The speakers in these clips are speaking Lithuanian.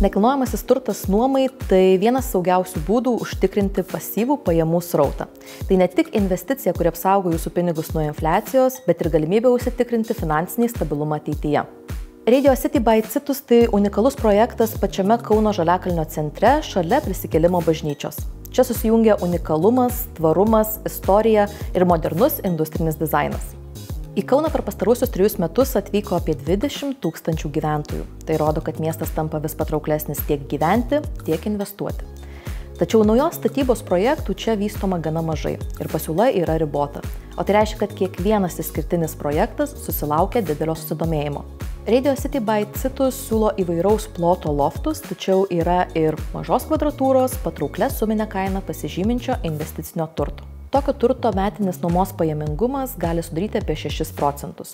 Nekilnojamasis turtas nuomai – tai vienas saugiausių būdų užtikrinti pasyvų pajamų srautą. Tai ne tik investicija, kuri apsaugo jūsų pinigus nuo infliacijos, bet ir galimybė užsitikrinti finansinį stabilumą ateityje. Radio City by Citus – tai unikalus projektas pačiame Kauno Žaliakalnio centre šalia Prisikėlimo bažnyčios. Čia susijungia unikalumas, tvarumas, istorija ir modernus industrinis dizainas. Į Kauną per pastaruosius 3 metus atvyko apie 20 000 gyventojų. Tai rodo, kad miestas tampa vis patrauklesnis tiek gyventi, tiek investuoti. Tačiau naujos statybos projektų čia vystoma gana mažai ir pasiūla yra ribota. O tai reiškia, kad kiekvienas išskirtinis projektas susilaukia didelio susidomėjimo. Radio City by Citus siūlo įvairaus ploto loftus, tačiau yra ir mažos kvadratūros, patrauklę suminę kainą pasižyminčio investicinio turto. Tokio turto metinis nuomos pajamingumas gali sudaryti apie 6%.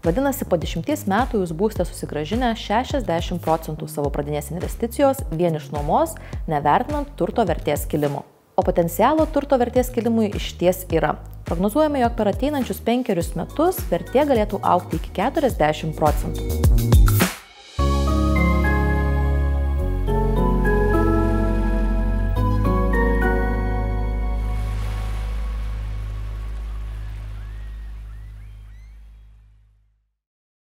Vadinasi, po 10 metų jūs būsite susigrąžinę 60% savo pradinės investicijos vien iš nuomos, nevertinant turto vertės kilimo. O potencialo turto vertės kilimui išties yra. Prognozuojame, jog per ateinančius 5 metus vertė galėtų augti iki 40%.